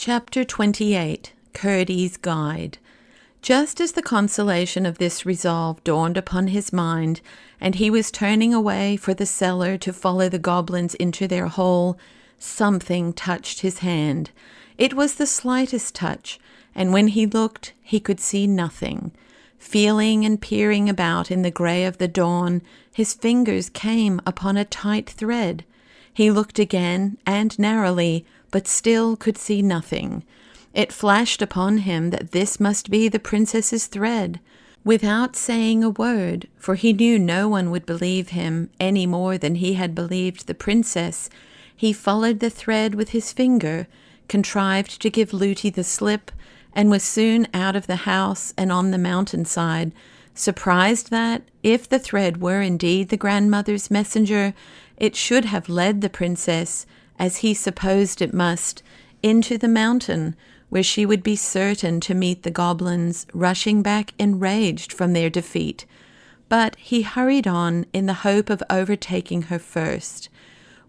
Chapter 28, Curdie's Guide. Just as the consolation of this resolve dawned upon his mind, and he was turning away for the cellar to follow the goblins into their hole, something touched his hand. It was the slightest touch, and when he looked, he could see nothing. Feeling and peering about in the grey of the dawn, his fingers came upon a tight thread. He looked again, and narrowly, but still could see nothing. It flashed upon him that this must be the princess's thread. Without saying a word, for he knew no one would believe him any more than he had believed the princess, he followed the thread with his finger, contrived to give Looty the slip, and was soon out of the house and on the mountainside, surprised that, if the thread were indeed the grandmother's messenger, it should have led the princess, as he supposed it must, into the mountain, where she would be certain to meet the goblins, rushing back enraged from their defeat. But he hurried on in the hope of overtaking her first.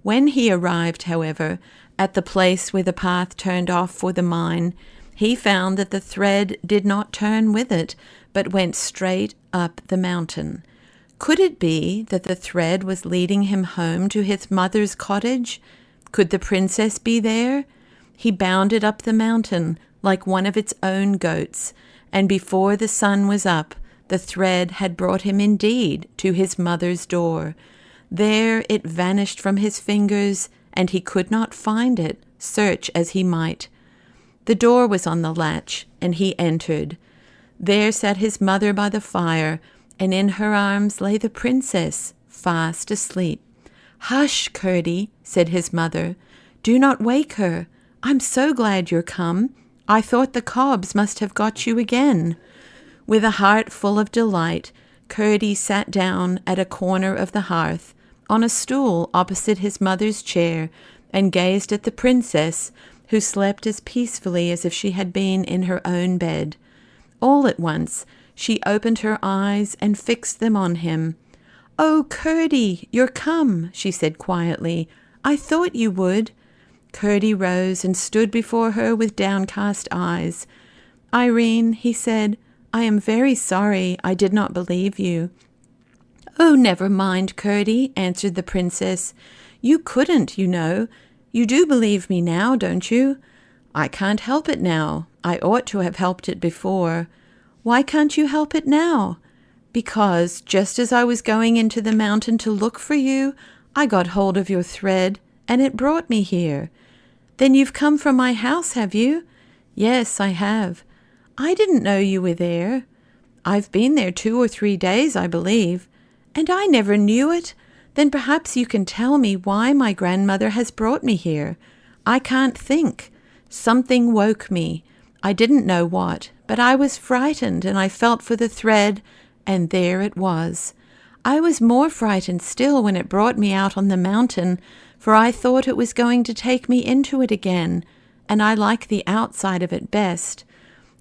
When he arrived, however, at the place where the path turned off for the mine, he found that the thread did not turn with it, but went straight up the mountain. Could it be that the thread was leading him home to his mother's cottage? Could the princess be there? He bounded up the mountain like one of its own goats, and before the sun was up, the thread had brought him indeed to his mother's door. There it vanished from his fingers, and he could not find it, search as he might. The door was on the latch, and he entered. There sat his mother by the fire, and in her arms lay the princess, fast asleep. "Hush, Curdie," said his mother. "Do not wake her. I'm so glad you're come. I thought the cobs must have got you again." With a heart full of delight, Curdie sat down at a corner of the hearth, on a stool opposite his mother's chair, and gazed at the princess, who slept as peacefully as if she had been in her own bed. All at once she opened her eyes and fixed them on him. "Oh, Curdie, you're come," she said quietly. "I thought you would." Curdie rose and stood before her with downcast eyes. "Irene," he said, "I am very sorry I did not believe you." "Oh, never mind, Curdie," answered the princess. "You couldn't, you know. You do believe me now, don't you?" "I can't help it now. I ought to have helped it before." "Why can't you help it now?" "Because, just as I was going into the mountain to look for you, I got hold of your thread, and it brought me here." "Then you've come from my house, have you?" "Yes, I have." "I didn't know you were there." "I've been there 2 or 3 days, I believe." "And I never knew it? Then perhaps you can tell me why my grandmother has brought me here. I can't think. Something woke me. I didn't know what, but I was frightened, and I felt for the thread, and there it was. I was more frightened still when it brought me out on the mountain, for I thought it was going to take me into it again, and I like the outside of it best.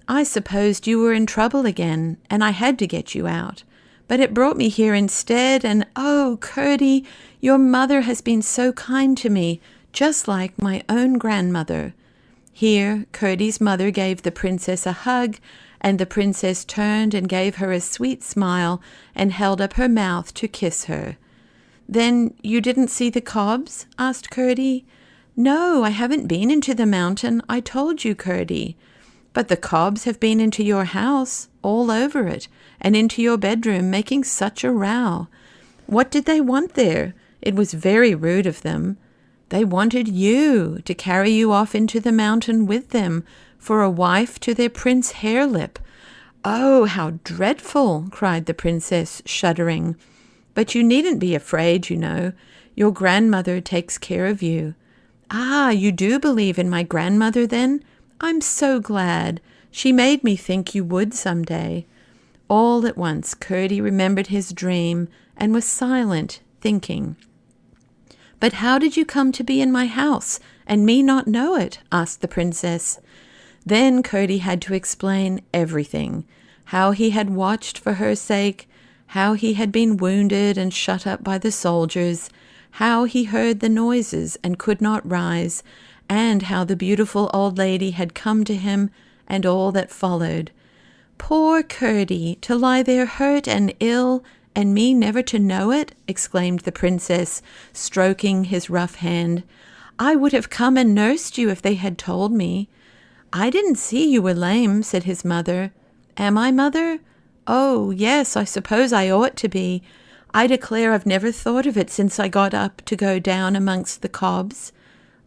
I supposed you were in trouble again, and I had to get you out. But it brought me here instead, and oh, Curdie, your mother has been so kind to me, just like my own grandmother." Here Curdie's mother gave the princess a hug, and the princess turned and gave her a sweet smile and held up her mouth to kiss her. "Then you didn't see the cobs?" asked Curdie. "No, I haven't been into the mountain, I told you, Curdie." "But the cobs have been into your house, all over it, and into your bedroom, making such a row. What did they want there? It was very rude of them." "They wanted you, to carry you off into the mountain with them, for a wife to their Prince Harelip." "Oh, how dreadful!" cried the princess, shuddering. "But you needn't be afraid, you know. Your grandmother takes care of you." "Ah, you do believe in my grandmother, then? I'm so glad. She made me think you would some day." All at once Curdie remembered his dream and was silent, thinking. "But how did you come to be in my house, and me not know it?" asked the princess. Then Curdie had to explain everything, how he had watched for her sake, how he had been wounded and shut up by the soldiers, how he heard the noises and could not rise, and how the beautiful old lady had come to him, and all that followed. "Poor Curdie, to lie there hurt and ill, and me never to know it," exclaimed the princess, stroking his rough hand. "I would have come and nursed you if they had told me." "I didn't see you were lame," said his mother. "Am I, mother? Oh, yes, I suppose I ought to be. I declare I've never thought of it since I got up to go down amongst the cobs."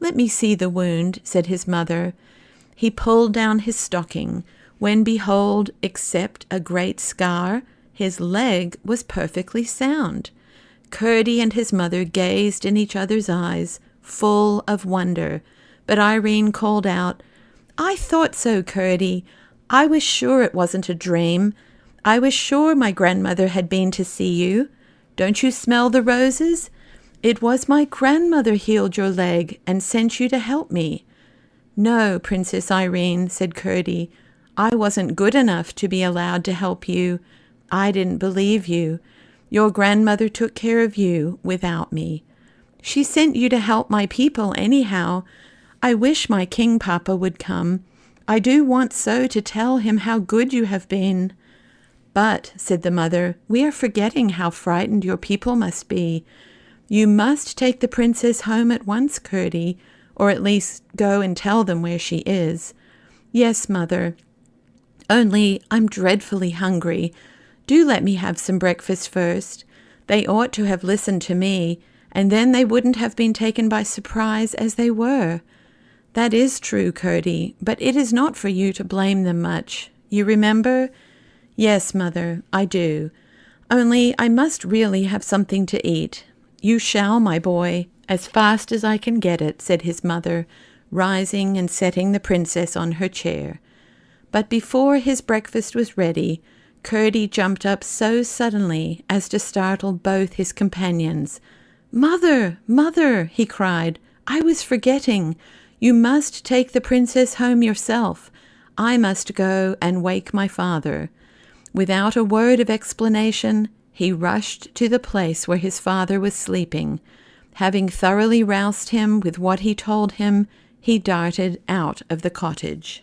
"Let me see the wound," said his mother. He pulled down his stocking, when behold, except a great scar, his leg was perfectly sound. Curdie and his mother gazed in each other's eyes, full of wonder, but Irene called out, "I thought so, Curdie. I was sure it wasn't a dream. I was sure my grandmother had been to see you. Don't you smell the roses? It was my grandmother healed your leg and sent you to help me." "No, Princess Irene," said Curdie. "I wasn't good enough to be allowed to help you. I didn't believe you. Your grandmother took care of you without me. She sent you to help my people anyhow. I wish my king papa would come. I do want so to tell him how good you have been." "But," said the mother, "we are forgetting how frightened your people must be. You must take the princess home at once, Curdie, or at least go and tell them where she is." "Yes, mother. Only I'm dreadfully hungry. Do let me have some breakfast first. They ought to have listened to me, and then they wouldn't have been taken by surprise as they were." "That is true, Curdie, but it is not for you to blame them much. You remember?" "Yes, mother, I do. Only I must really have something to eat." "You shall, my boy, as fast as I can get it," said his mother, rising and setting the princess on her chair. But before his breakfast was ready, Curdie jumped up so suddenly as to startle both his companions. "Mother, mother," he cried, "I was forgetting. You must take the princess home yourself. I must go and wake my father." Without a word of explanation, he rushed to the place where his father was sleeping. Having thoroughly roused him with what he told him, he darted out of the cottage.